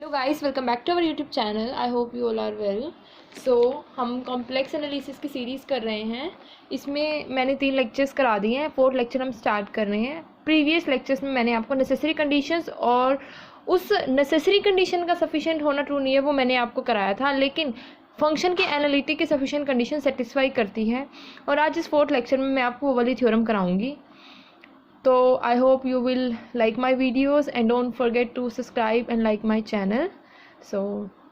Hello guys, welcome back to our YouTube channel. I hope you all are well. So हम complex analysis की series कर रहे हैं। इसमें मैंने 3 लेक्चर्स करा दिए हैं, 4th लेक्चर हम स्टार्ट कर रहे हैं। प्रीवियस लेक्चर्स में मैंने आपको नेसेसरी कंडीशंस और उस नेसेसरी कंडीशन का सफिशिएंट होना ट्रू नहीं है वो मैंने आपको कराया था, लेकिन फंक्शन के एनालिटिक की सफिशिएंट कंडीशन सेटिस्फाई करती है। और आज इस 4th लेक्चर में मैं आपको वो वाली theorem कराऊंगी। So I hope you will like my videos and don't forget to subscribe and like my channel. So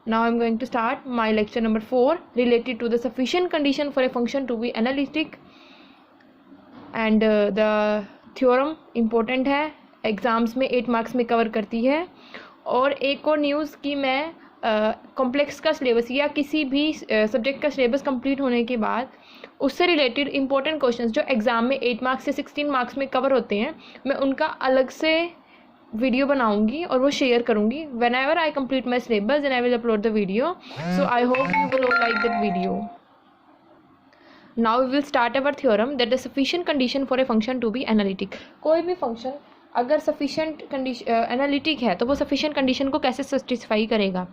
now I'm going to start my lecture number 4 related to the sufficient condition for a function to be analytic. And the theorem important है, exams में 8 marks में cover करती है। और एक और news कि मैं कॉम्प्लेक्स का सिलेबस या किसी भी सब्जेक्ट का सिलेबस कंप्लीट होने के बाद उससे रिलेटेड इंपॉर्टेंट क्वेश्चंस जो एग्ज़ाम में 8 मार्क्स से 16 मार्क्स में कवर होते हैं, मैं उनका अलग से वीडियो बनाऊंगी और वो शेयर करूंगी। Whenever I complete my syllabus and I will upload the video. So I hope you will like that video. Now we will start our theorem that the sufficient condition for a function to be analytic. कोई भी function अगर sufficient condition analytic है तो वो sufficient condition को कैसे satisfy करेगा।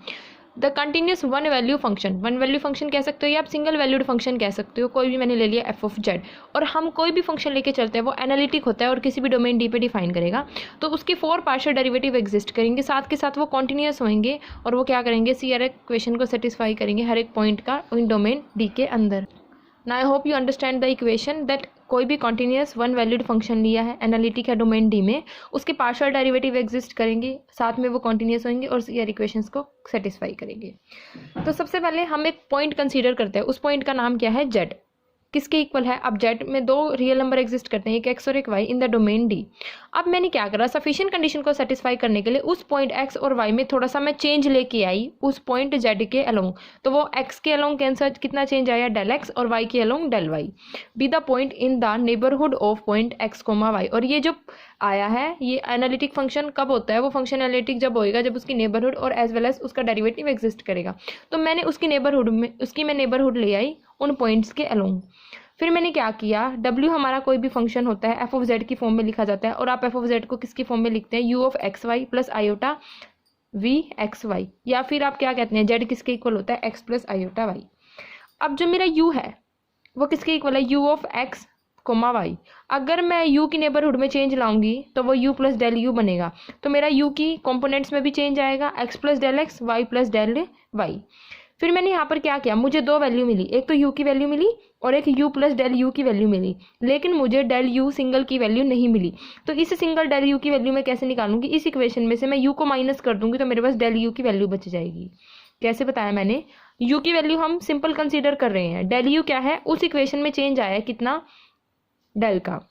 The continuous one value function कह सकते हो या आप सिंगल वैल्यूड फंक्शन कह सकते हो। कोई भी मैंने ले लिया एफ ऑफ जेड, और हम कोई भी फंक्शन लेके चलते हैं वो एनालिटिक होता है और किसी भी डोमेन डी पे डिफाइन करेगा। तो उसके 4 पार्शियल डेरिवेटिव एग्जिस्ट करेंगे, साथ के साथ वो कॉन्टिन्यूस होंगे और वो क्या करेंगे, सी आर इक्वेशन को सेटिस्फाई करेंगे हर एक पॉइंट का इन डोमेन डी के अंदर। Now I hope you understand the equation that कोई भी कॉन्टिन्यूस वन वैल्यूड फंक्शन लिया है, एनालिटिक है डोमेन डी में, उसके पार्शियल डेरिवेटिव एग्जिस्ट करेंगे, साथ में वो कॉन्टिन्यूस होंगे और सी आर इक्वेशंस को सेटिस्फाई करेंगे। तो सबसे पहले हम एक पॉइंट कंसीडर करते हैं। उस पॉइंट का नाम क्या है, जेड। किसके इक्वल है, अब जेड में 2 रियल नंबर एग्जिस्ट करते हैं, एक एक्स और एक y in the domain D. अब मैंने क्या करा, सफिशिएंट कंडीशन को सेटिस्फाई करने के लिए उस पॉइंट एक्स और वाई में थोड़ा सा मैं चेंज लेके आई उस पॉइंट जेड के अलोंग। तो वो एक्स के अलोंग कैंसर कितना चेंज आया, डेल एक्स, और वाई के along del y. Be the point in the neighbourhood of point x comma y. और ये जो आया है ये एनालिटिक फंक्शन कब होता है, वो फंक्शन एनालिटिक जब होएगा जब उसकी नेबरहुड और एज वेल एज उसका डेरिवेटिव एग्जिस्ट करेगा। तो मैंने उसकी नेबरहुड में मैं नेबरहुड ले आई उन पॉइंट्स के अलोंग। फिर मैंने क्या किया, W हमारा कोई भी फंक्शन होता है एफ ऑफ जेड की फॉर्म में लिखा जाता है, और आप एफ ऑफ जेड को किसकी फॉर्म में लिखते हैं, u of x y plus iota v x y, या फिर आप क्या कहते हैं, जेड किसके इक्वल होता है, एक्स प्लस आयोटा वाई। अब जो मेरा यू है वो किसके इक्वल है, u of x comma y. अगर मैं यू की नेबरहुड में चेंज लाऊंगी तो वो यू प्लस डेल यू बनेगा। तो मेरा यू की कंपोनेंट्स में भी चेंज आएगा, x plus del x, y plus del y. फिर मैंने यहाँ पर क्या किया, मुझे 2 वैल्यू मिली, एक तो यू की वैल्यू मिली और एक यू प्लस डेल यू की वैल्यू मिली, लेकिन मुझे डेल यू सिंगल की वैल्यू नहीं मिली। तो इस सिंगल डेल यू की वैल्यू मैं कैसे निकालूंगी, इस इक्वेशन में से मैं यू को माइनस कर दूंगी तो मेरे पास डेल यू की वैल्यू बच जाएगी। कैसे बताया मैंने, यू की वैल्यू हम सिंपल कंसीडर कर रहे हैं, डेल यू क्या है, उस इक्वेशन में चेंज आया है कितना, डेल का।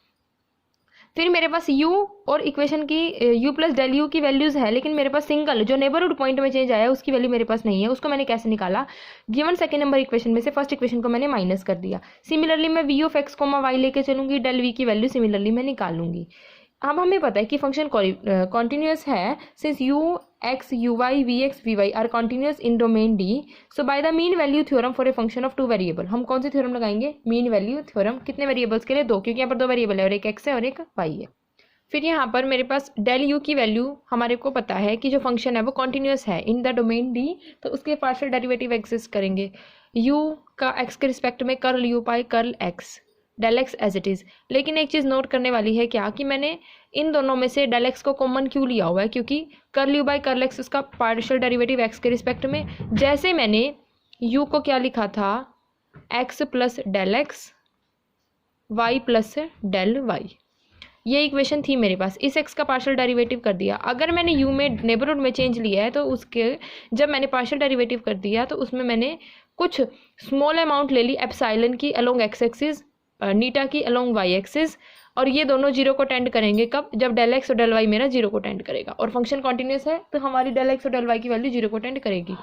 फिर मेरे पास u और इक्वेशन की u प्लस डेल यू की वैल्यूज़ है, लेकिन मेरे पास सिंगल जो नेबरहुड पॉइंट में चेंज आया उसकी वैल्यू मेरे पास नहीं है। उसको मैंने कैसे निकाला, गिवन सेकंड नंबर इक्वेशन में से फर्स्ट इक्वेशन को मैंने माइनस कर दिया। सिमिलरली मैं v of x comma y लेके चलूंगी, डेल v की वैल्यू सिमिलरली मैं निकाल लूंगी। अब हमें पता है कि फंक्शन कॉन्टिन्यूस है since u x u y v x we y are continuous in domain D. So by the mean value theorem for a function of 2 variable, हम कौन सी थ्योरम लगाएंगे, मीन वैल्यू थ्योरम। कितने variables के लिए, 2, क्योंकि यहाँ पर 2 वेरिएबल है और एक एक्स है और एक वाई है। फिर यहाँ पर मेरे पास डेल यू की वैल्यू हमारे को पता है कि जो फंक्शन है वो कॉन्टिन्यूस है इन द डोमेन डी, तो उसके पार्शियल डेरिवेटिव एग्जिस्ट करेंगे। यू का एक्स के रिस्पेक्ट में curl u by curl x, del x as it is. लेकिन एक चीज़ नोट करने वाली है क्या, कि मैंने इन दोनों में से डेल एक्स को कॉमन क्यों लिया हुआ है, क्योंकि curl you by curl x उसका पार्शियल डेरिवेटिव एक्स के रिस्पेक्ट में, जैसे मैंने यू को क्या लिखा था, x plus del x y plus del y. ये इक्वेशन थी मेरे पास, इस एक्स का पार्शियल डेरिवेटिव कर दिया। अगर मैंने यू में नेबरहुड में चेंज लिया है तो उसके जब मैंने पार्शियल डेरिवेटिव कर दिया तो उसमें मैंने कुछ स्मॉल अमाउंट ले ली एप्सिलॉन की अलोंग एक्स एक्सिस, नीटा की अलोंग वाई एक्सिस, और ये दोनों 0 को टेंड करेंगे कब, जब डेल एक्स और डेल वाई मेरा 0 को टेंड करेगा। और फंक्शन कॉन्टिन्यूस है तो हमारी डेल एक्स और डेल वाई की वैल्यू 0 को टेंड करेगी।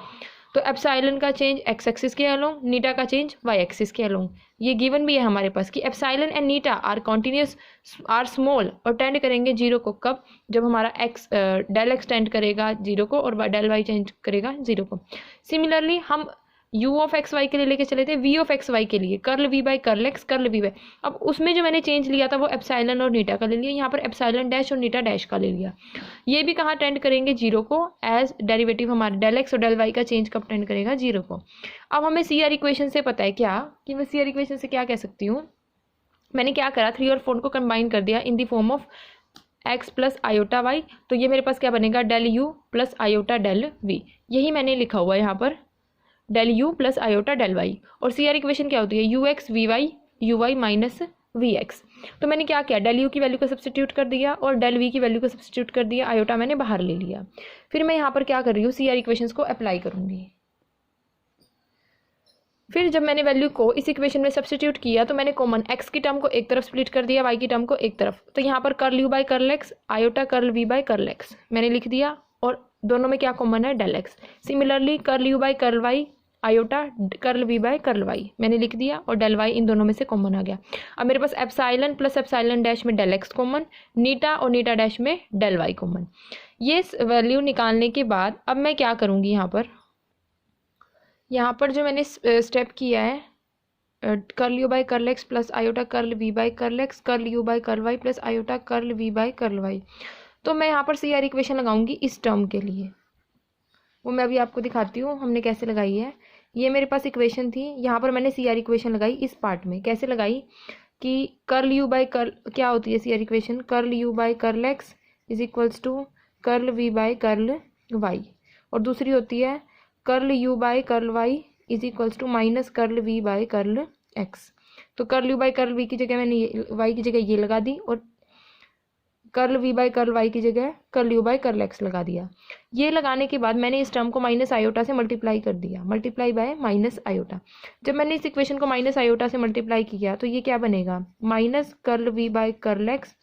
तो एप्सिलॉन का चेंज एक्स एक्सिस के अलोंग, नीटा का चेंज वाई एक्सिस के अलोंग। ये गिवन भी है हमारे पास कि एप्सिलॉन एंड नीटा आर कॉन्टिन्यूस आर स्मॉल और टेंड करेंगे 0 को कब, जब हमारा एक्स डेल एक्स टेंड करेगा 0 को और डेल वाई चेंज करेगा 0 को। सिमिलरली हम यू ऑफ एक्स वाई के लिए लेके चले थे वी ऑफ एक्स वाई के लिए, curl we by curl x curl we by. अब उसमें जो मैंने चेंज लिया था वो एप्साइलन और नीटा का ले लिया, यहाँ पर एप्साइलन डैश और नीटा डैश का ले लिया। ये भी कहाँ टेंड करेंगे, जीरो को, एज डेरिवेटिव हमारे डेल एक्स और डेल वाई का चेंज कब टेंड करेगा, जीरो को। अब हमें सी आर इक्वेशन से पता है क्या, कि मैं सी आर इक्वेशन से क्या कह सकती हूँ, मैंने क्या करा 3 और 4 को कंबाइन कर दिया in the form of x plus iota Y. तो ये मेरे पास क्या बनेगा, del you plus iota del V, यही मैंने लिखा हुआ है यहाँ पर, del you plus iota del Y. और सी आर इक्वेशन क्या होती है, U X we Y U Y minus V X. तो मैंने क्या किया, डेल यू की वैल्यू को सब्सटीट्यूट कर दिया और डेल वी की वैल्यू को सब्सटीट्यूट कर दिया, आयोटा मैंने बाहर ले लिया। फिर मैं यहाँ पर क्या कर रही हूँ, सी आर इक्वेशंस को अप्लाई करूँगी। फिर जब मैंने वैल्यू को इस इक्वेशन में सब्सटीट्यूट किया तो मैंने कॉमन x की टर्म को एक तरफ स्प्लिट कर दिया, y की टर्म को एक तरफ। तो यहाँ पर curl you by curl x iota curl we by curl x मैंने लिख दिया, और दोनों में क्या कॉमन है, del x. Similarly curl you by curl y iota curl we by curl y मैंने लिख दिया, और डेल वाई इन दोनों में से कॉमन आ गया। अब मेरे पास एप्साइलन प्लस एप्साइलन डैश में डेल एक्स कॉमन, नीटा और नीटा डैश में डेल वाई कॉमन। ये वैल्यू निकालने के बाद अब मैं क्या करूँगी, यहाँ पर जो मैंने स्टेप किया है, curl you by curl x plus iota curl we by curl x curl you by curl y plus iota curl we by curl y. तो मैं यहाँ पर सी आर इक्वेशन लगाऊंगी इस टर्म के लिए, वो मैं अभी आपको दिखाती हूँ हमने कैसे लगाई है। ये मेरे पास इक्वेशन थी, यहाँ पर मैंने सी आर इक्वेशन लगाई इस पार्ट में। कैसे लगाई कि कर्ल यू बाई कर्ल, क्या होती है C R equation, curl you by curl X is equals to curl we by curl Y, और दूसरी होती है curl you by curl Y is equals to minus curl we by curl x. तो curl you by curl V की जगह मैंने Y की जगह ये लगा दी, और curl we by curl y की जगह curl you by curl x लगा दिया। ये लगाने के बाद मैंने इस टर्म को माइनस आयोटा से मल्टीप्लाई कर दिया, मल्टीप्लाई बाय माइनस आयोटा। जब मैंने इस इक्वेशन को माइनस आयोटा से मल्टीप्लाई किया तो ये क्या बनेगा, minus curl we by curl x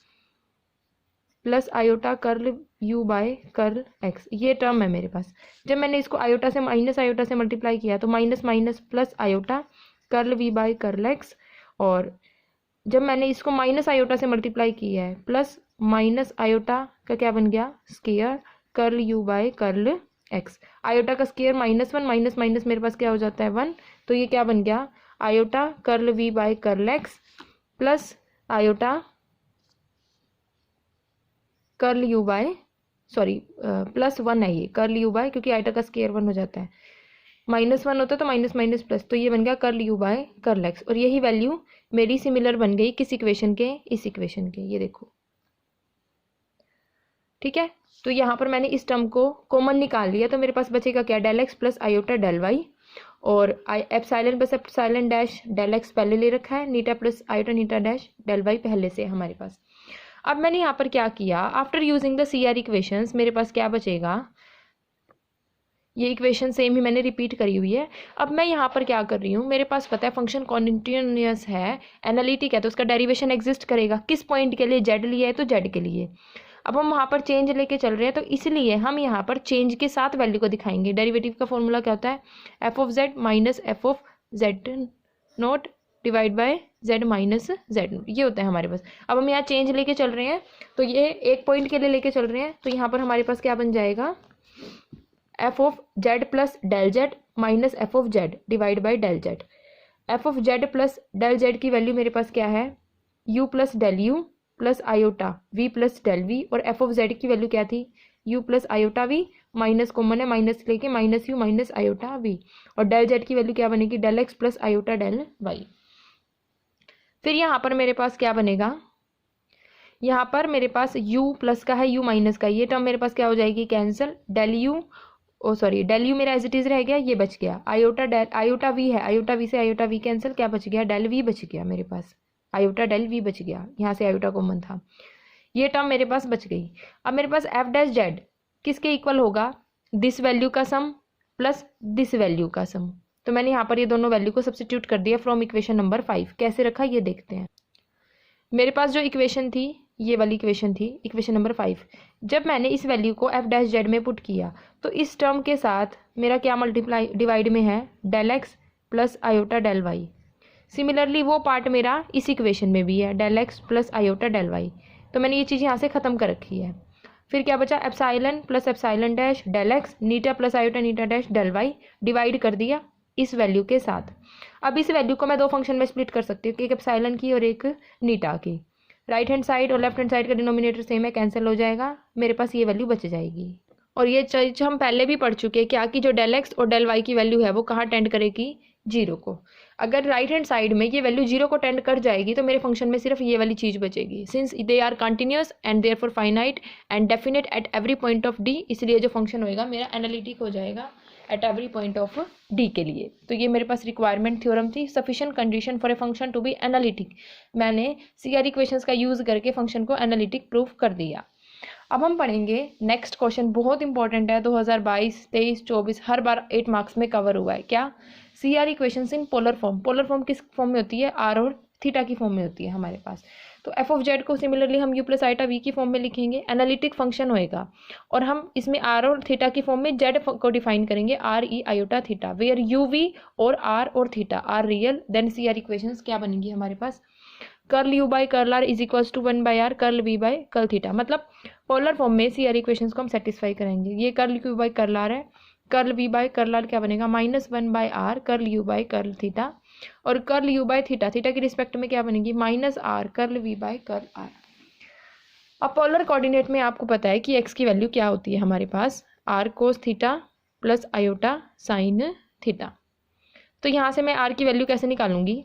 plus iota curl you by curl x, ये टर्म है मेरे पास। जब मैंने इसको आयोटा से माइनस आयोटा से मल्टीप्लाई किया तो minus minus plus iota curl v by curl x, और जब मैंने इसको माइनस आयोटा से मल्टीप्लाई किया है प्लस माइनस आयोटा का क्या बन गया, square curl you by curl x. Iota का square minus one, minus minus मेरे पास क्या हो जाता है, वन। तो ये क्या बन गया, iota curl v by curl x plus iota curl you by, sorry plus one है ये कर्ल यू बाय, क्योंकि आयोटा का स्केयर वन हो जाता है, माइनस वन होता है तो माइनस माइनस प्लस, तो ये बन गया curl you by curl x. और यही वैल्यू मेरी सिमिलर बन गई किस इक्वेशन के, इस इक्वेशन के, ये देखो, ठीक है। तो यहाँ पर मैंने इस टर्म को कॉमन निकाल लिया, तो मेरे पास बचेगा क्या, del x plus iota del Y, और epsilon plus epsilon dash del X पहले ले रखा है, eta plus iota eta dash del Y पहले से हमारे पास। अब मैंने यहाँ पर क्या किया, after using the C R equations मेरे पास क्या बचेगा, ये इक्वेशन सेम ही मैंने रिपीट करी हुई है। अब मैं यहाँ पर क्या कर रही हूँ, मेरे पास पता है फंक्शन कॉन्टिन्यूअस है, एनालिटिक है, तो उसका डेरिवेशन एग्जिस्ट करेगा किस पॉइंट के लिए, जेड लिया है तो जेड के लिए। अब हम वहाँ पर चेंज लेके चल रहे हैं, तो इसलिए हम यहाँ पर चेंज के साथ वैल्यू को दिखाएंगे। डेरिवेटिव का फॉर्मूला क्या होता है, F of Z minus f of Z note divide by Z minus Z note, ये होता है हमारे पास। अब हम यहाँ चेंज लेके चल रहे हैं, तो ये एक पॉइंट के लिए लेके चल रहे हैं, तो यहाँ पर हमारे पास क्या बन जाएगा, f of z plus del z minus f of z divide by del z. F of z plus del z की वैल्यू मेरे पास क्या है, u plus del you plus iota v plus del v, और f of z की value क्या थी, u plus iota v, minus common है, माइनस लेके minus u minus iota v, और डेल जेड की वैल्यू क्या बनेगी, del x plus iota del y. फिर यहाँ पर मेरे पास क्या बनेगा, यहाँ पर मेरे पास u प्लस का है u माइनस का, ये टर्म मेरे पास क्या हो जाएगी, cancel, del u del u मेरा एज इट इज रह गया, ये बच गया, आयोटा डेल आयोटा वी है, आयोटा वी से आयोटा वी कैंसिल, क्या बच गया, डेल वी बच गया मेरे पास, आयोटा डेल वी बच गया, यहाँ से आयोटा कॉमन था, ये टर्म मेरे पास बच गई। अब मेरे पास एफ डैश जेड किसके इक्वल होगा, दिस वैल्यू का सम प्लस दिस वैल्यू का सम। तो मैंने यहाँ पर ये दोनों वैल्यू को सब्स्टिट्यूट कर दिया फ्रॉम इक्वेशन नंबर 5। कैसे रखा ये देखते हैं। मेरे पास जो इक्वेशन थी, ये वाली इक्वेशन थी, इक्वेशन नंबर 5। जब मैंने इस वैल्यू को एफ डैश जेड में पुट किया तो इस टर्म के साथ मेरा क्या मल्टीप्लाई डिवाइड में है, del x plus iota del y. Similarly वो पार्ट मेरा इस इक्वेशन में भी है, del x plus iota del y. तो मैंने ये चीज़ यहाँ से ख़त्म कर रखी है। फिर क्या बचा, epsilon plus epsilon dash del X eta plus iota eta dash del Y divide कर दिया इस वैल्यू के साथ। अब इस वैल्यू को मैं दो फंक्शन में स्प्लिट कर सकती हूँ, एक एप्सिलॉन की और एक नीटा की। राइट हैंड साइड और लेफ्ट हैंड साइड का डिनोमिनेटर सेम है, कैंसिल हो जाएगा, मेरे पास ये वैल्यू बच जाएगी। और ये चीज हम पहले भी पढ़ चुके हैं क्या कि जो डेल एक्स और डेल वाई की वैल्यू है वो कहाँ टेंड करेगी, जीरो को। अगर राइट हैंड साइड में ये वैल्यू जीरो को टेंड कर जाएगी तो मेरे फंक्शन में सिर्फ ये वाली चीज बचेगी। Since they are continuous and therefore finite and definite at every point of D, इसलिए जो फंक्शन होएगा मेरा एनालिटिक हो जाएगा at every point of D के लिए। तो ये मेरे पास रिक्वायरमेंट थ्योरम थी, sufficient condition for a function to be analytic. मैंने सीआर इक्वेशंस का यूज करके फंक्शन को एनालिटिक प्रूफ कर दिया। अब हम पढ़ेंगे नेक्स्ट क्वेश्चन, बहुत इंपॉर्टेंट है, 2022, 23, 24 हर बार 8 मार्क्स में कवर हुआ है। क्या? CR equations in polar form. Polar form किस फॉर्म में होती है? आर और थीटा की फॉर्म में होती है हमारे पास। तो एफ ऑफ जेड को सिमिलरली हम यू प्लस आइटा वी की फॉर्म में लिखेंगे, एनालिटिक फंक्शन होएगा, और हम इसमें आर और थीटा की फॉर्म में जेड को डिफाइन करेंगे, r e iota theta, where u v और r theta are real. Then CR equations क्या बनेंगी हमारे पास? Curl you by curl r is equals to 1 by r curl we by curl theta. मतलब polar form में CR equations को हम satisfy करेंगे। ये curl you by curl r है, curl we by curl r क्या बनेगा? -1 by r curl you by curl theta, और curl you by theta, theta की रिस्पेक्ट में क्या बनेगी? -r curl we by curl r. अब पोलर कोऑर्डिनेट में आपको पता है कि एक्स की वैल्यू क्या होती है हमारे पास? R cos theta plus iota sine theta. तो यहाँ से मैं आर की वैल्यू कैसे निकालूंगी?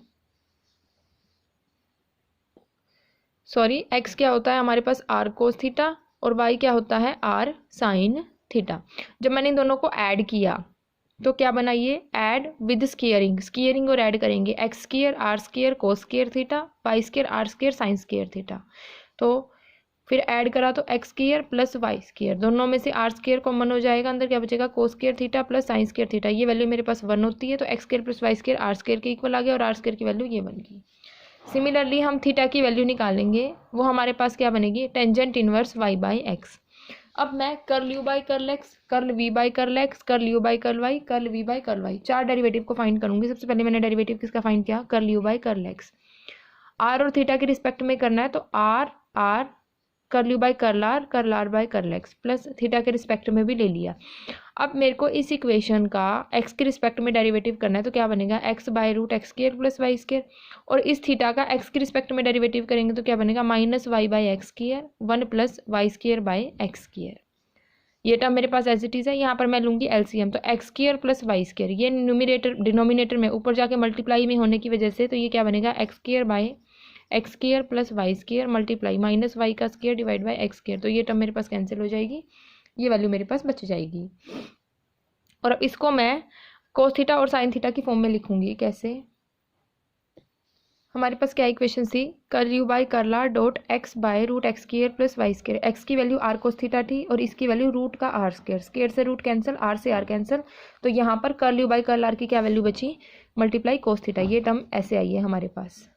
सॉरी, एक्स क्या होता है हमारे पास? आर कोस थीटा, और वाई क्या होता है? R sine theta. जब मैंने इन दोनों को ऐड किया तो क्या बनाइए? ऐड विद स्क्वायरिंग, स्क्वायरिंग और ऐड करेंगे, x square r square cos square theta, y square r square sine square theta. तो फिर ऐड करा तो x square plus y square, दोनों में से आर स्क्वायर कॉमन हो जाएगा, अंदर क्या बचेगा? Cos square theta plus sine square theta. ये वैल्यू मेरे पास 1 होती है, तो x square plus y square r square के इक्वल आ गया, और आर स्क्वायर की वैल्यू ये बन गई। सिमिलरली हम थीटा की वैल्यू निकालेंगे, वो हमारे पास क्या बनेगी? Tangent inverse y by x. अब मैं curl you by curl x, curl we by curl x, curl you by curl y, curl we by curl y, 4 derivative को फाइंड करूंगी। सबसे पहले मैंने डेरिवेटिव किसका फाइंड किया? Curl you by curl x. R और थीटा के respect में करना है, तो r curl you by curl r by curl x, plus theta के रिस्पेक्ट में भी ले लिया। अब मेरे को इस इक्वेशन का एक्स के रिस्पेक्ट में डेरिवेटिव करना है, तो क्या बनेगा? X by root x square plus y square, और इस थीटा का एक्स के रिस्पेक्ट में डेरिवेटिव करेंगे तो क्या बनेगा? -y by x square 1 plus y square by x square. ये टर्म मेरे पास एज इट इज है। यहाँ पर मैं लूंगी एलसीएम, तो x square plus y square, ये न्यूमिनेटर डिनोमिनेटर में ऊपर जाके मल्टीप्लाई में होने की वजह से, तो ये क्या बनेगा? X square by x square plus y square multiply -y का square divide by x square. तो ये टर्म मेरे पास कैंसिल हो जाएगी, ये वैल्यू मेरे पास बच जाएगी। और अब इसको मैं कोस थीटा और साइन थीटा की फॉर्म में लिखूंगी। कैसे? हमारे पास क्या इक्वेशन थी? Curl you by curl r dot x by root x square plus y square. X की वैल्यू आर कोस थीटा थी और इसकी वैल्यू रूट का आर स्क्वायर, स्क्वायर से रूट कैंसिल, आर से आर कैंसिल, तो यहाँ पर curl you by curl r की क्या वैल्यू बची? Multiply cos theta. ये टर्म ऐसे आई है हमारे पास।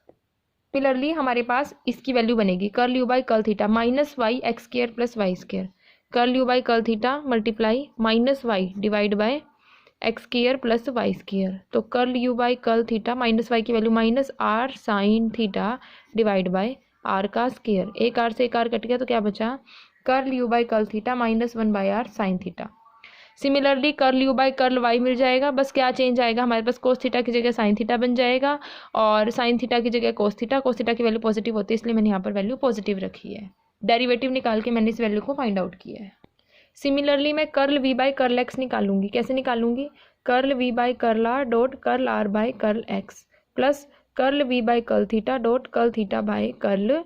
सिमिलरली हमारे पास इसकी वैल्यू बनेगी curl you by curl theta -y x square plus y square, curl you by curl theta multiply -y divide by x square plus y square. तो curl you by curl theta -y की value -r sine theta divide by r का square, एक r से एक r cut गया तो क्या बचा? Curl you by curl theta -1 by r sine theta. Similarly curl you by curl y मिल जाएगा, बस क्या चेंज आएगा हमारे पास? कोस थीटा की जगह साइन थीटा बन जाएगा, और साइन थीटा की जगह कोस थीटा। कोस थीटा की वैल्यू पॉजिटिव होती है, इसलिए मैंने यहाँ पर वैल्यू पॉजिटिव रखी है। डेरिवेटिव निकाल के मैंने इस वैल्यू को फाइंड आउट किया है। सिमिलरली मैं curl we by curl x निकालूंगी। कैसे निकालूंगी? Curl we by curl r dot curl r by curl x plus curl we by curl theta dot curl theta by curl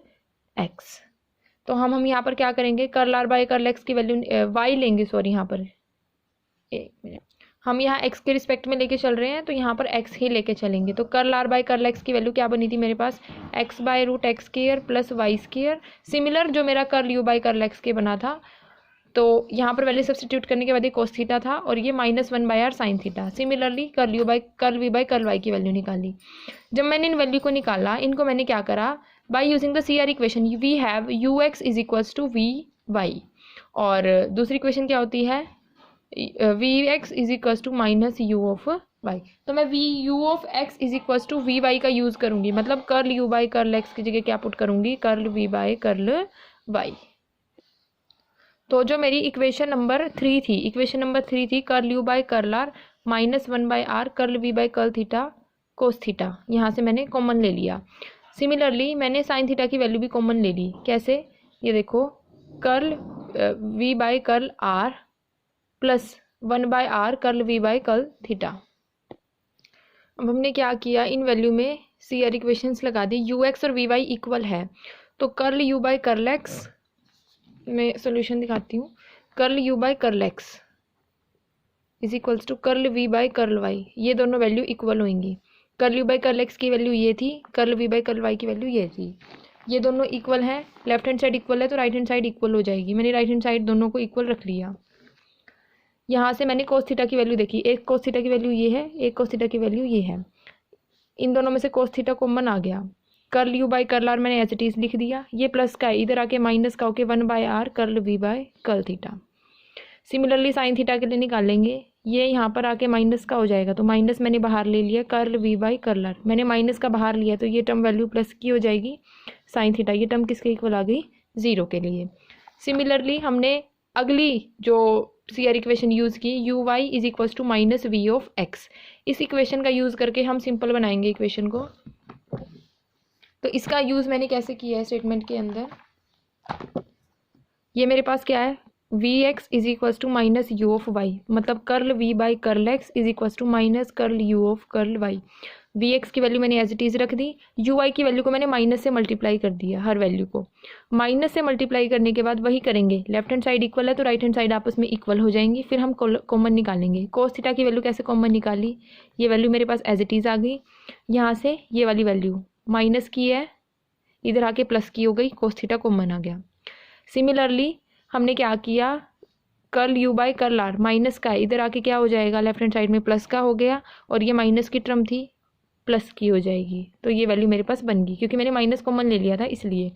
x. तो हम यहाँ पर क्या करेंगे? Curl r by curl x की वैल्यू वाई लेंगे, सॉरी यहाँ पर एक मिनट, हम यहाँ एक्स के रिस्पेक्ट में लेके चल रहे हैं, तो यहाँ पर एक्स ही लेके चलेंगे। तो curl r by curl x की वैल्यू क्या बनी थी मेरे पास? X by root x square plus y square. Similar जो मेरा curl you by curl x के बना था, तो यहाँ पर वैल्यू सब्सटीट्यूट करने के बाद ये कोस थीटा था, और ये -1 by r sine theta. Similarly curl you by curl we by curl y की वैल्यू निकाली। जब मैंने इन वैल्यू को निकाला, इनको मैंने क्या करा? By using the CR equation we have u x is equals to v y, और दूसरी इक्वेशन क्या होती है? V x is equals to minus u of y. तो मैं v u of x is equals to v y का use करूंगी, मतलब curl you by curl x की जगह क्या पुट करूंगी? Curl we by curl y. तो जो मेरी इक्वेशन नंबर 3 थी, curl you by curl r -1/r curl v by curl theta cos theta, यहाँ से मैंने कॉमन ले लिया। सिमिलरली मैंने साइन थीटा की वैल्यू भी कॉमन ले ली। कैसे, ये देखो, curl v by curl r plus 1/r curl v by curl theta. अब हमने क्या किया, इन वैल्यू में CR इक्वेशंस लगा दी। ux और vy इक्वल है तो curl u by curl x, मैं सोल्यूशन दिखाती हूँ, curl u by curl x is equals to curl v by curl y, ये दोनों वैल्यू इक्वल होंगी। Curl u by curl x की वैल्यू ये थी, curl v by curl y की वैल्यू ये थी। ये दोनों इक्वल हैं, लेफ्ट हैंड साइड इक्वल है तो राइट हैंड साइड इक्वल हो जाएगी। मैंने राइट हैंड साइड दोनों को इक्वल रख लिया। यहाँ से मैंने कोस थीटा की वैल्यू देखी, एक कोस थीटा की वैल्यू ये है, एक कोस थीटा की वैल्यू ये है। इन दोनों में से कोस थीटा कॉमन आ गया। Curl u by curl r मैंने एज इट इज लिख दिया। ये प्लस का है, इधर आके माइनस का होके 1/r curl v by curl theta. Similarly sine theta के लिए निकालेंगे, ये यहाँ पर आके माइनस का हो जाएगा तो माइनस मैंने बाहर ले लिया, curl v by curl r मैंने माइनस का बाहर लिया तो ये टर्म वैल्यू प्लस की हो जाएगी साइन थीटा। ये टर्म किसके इक्वल आ गई, 0 के लिए। सिमिलरली हमने अगली जो CR इक्वेशन यूज़ की, uy is equals to minus v of x, इस इक्वेशन का यूज़ करके हम सिंपल बनाएंगे इक्वेशन को। तो इसका यूज़ मैंने कैसे किया है स्टेटमेंट के अंदर, ये मेरे पास क्या है, vx is equals to minus u of y, मतलब curl v by curl x is equals to minus curl u of curl y। vx की वैल्यू मैंने एज इट इज रख दी, uy की वैल्यू को मैंने माइनस से मल्टीप्लाई कर दिया, हर वैल्यू को माइनस से मल्टीप्लाई करने के बाद वही करेंगे, लेफ्ट हैंड साइड इक्वल है तो राइट हैंड साइड आपस में इक्वल हो जाएंगी। फिर हम कॉमन निकालेंगे। कोस थीटा की वैल्यू कैसे कॉमन निकाली, ये वैल्यू मेरे पास एज इट इज आ गई। यहाँ से ये वाली वैल्यू माइनस की है, इधर आके प्लस की हो गई, कोस थीटा कॉमन आ गया। सिमिलरली हमने क्या किया, curl u by curl r minus का है, इधर आके क्या हो जाएगा, लेफ्ट हैंड साइड में प्लस का हो गया और ये माइनस की टर्म थी, प्लस की हो जाएगी। तो ये वैल्यू मेरे पास बन गई, क्योंकि मैंने माइनस कॉमन ले लिया था इसलिए।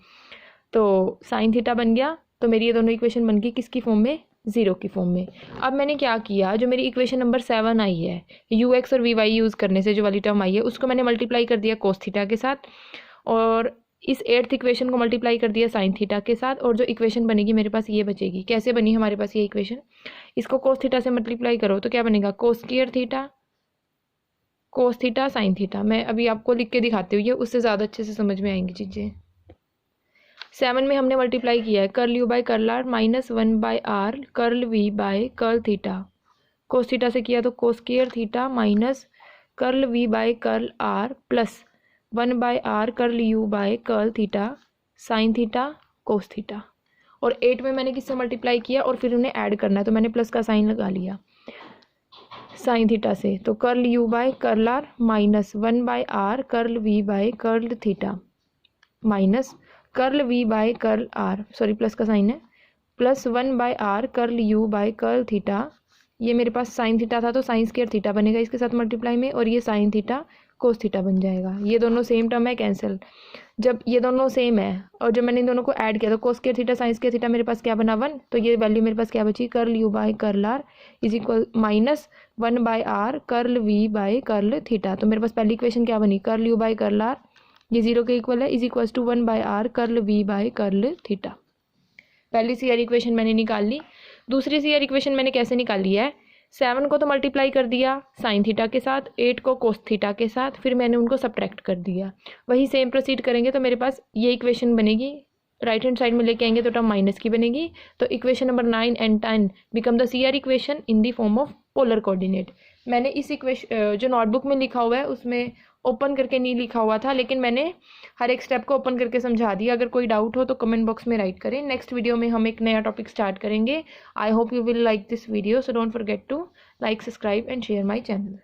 तो साइन थीटा बन गया। तो मेरी ये दोनों इक्वेशन बन गई किसकी फॉर्म में, 0 की फॉर्म में। अब मैंने क्या किया, जो मेरी इक्वेशन नंबर 7 आई है, ux और vy यूज़ करने से जो वाली टर्म आई है उसको मैंने मल्टीप्लाई कर दिया कोस थीटा के साथ, और इस 8th इक्वेशन को मल्टीप्लाई कर दिया साइन थीटा के साथ, और जो इक्वेशन बनेगी मेरे पास ये बचेगी। कैसे बनी हमारे पास ये इक्वेशन, इसको कोस थीटा से मल्टीप्लाई करो तो क्या बनेगा, कोस square theta cos theta sine theta. मैं अभी आपको लिख के दिखाती हूँ, ये उससे ज़्यादा अच्छे से समझ में आएंगी चीज़ें। 7 में हमने मल्टीप्लाई किया है curl u by curl r minus 1/r curl v by curl theta, cos theta से किया तो कोस square theta minus curl v by curl r plus 1/r curl u by curl theta sine theta cos theta. और 8 में मैंने किससे multiply किया और फिर उन्हें ऐड करना है तो मैंने प्लस का साइन लगा लिया साइन थीटा से। तो curl u by curl r minus 1/r curl v by curl theta minus curl v by curl r, sorry plus का साइन है, plus 1/r curl u by curl theta. ये मेरे पास sine theta था तो sign square theta बनेगा इसके साथ multiply में, और ये साइन थीटा कोस थीटा बन जाएगा। ये दोनों सेम टर्म है, कैंसिल। जब ये दोनों सेम है और जब मैंने इन दोनों को ऐड किया तो कोस square theta sine square theta मेरे पास क्या बना, 1। तो ये वैल्यू मेरे पास क्या बची, curl u by curl r is equal minus 1/r curl v by curl theta. तो मेरे पास पहली इक्वेशन क्या बनी, curl u by curl r ये 0 के इक्वल है, is equal to 1/r curl v by curl theta. पहली CR इक्वेशन मैंने निकाल ली। दूसरी CR इक्वेशन मैंने कैसे निकाली है, 7 को तो मल्टीप्लाई कर दिया साइन थीटा के साथ, 8 को कोस थीटा के साथ, फिर मैंने उनको सब्ट्रैक्ट कर दिया। वही सेम प्रोसीड करेंगे तो मेरे पास ये इक्वेशन बनेगी, राइट हैंड साइड में लेके आएंगे तो टर्म माइनस की बनेगी। तो equation number 9 and 10 become the CR equation in the form of polar coordinate. मैंने इस इक्वेशन जो नोटबुक में लिखा हुआ है उसमें ओपन करके नहीं लिखा हुआ था, लेकिन मैंने हर एक स्टेप को ओपन करके समझा दिया। अगर कोई डाउट हो तो कमेंट बॉक्स में राइट करें। नेक्स्ट वीडियो में हम एक नया टॉपिक स्टार्ट करेंगे। I hope you will like this video, so don't forget to like, subscribe and share my channel.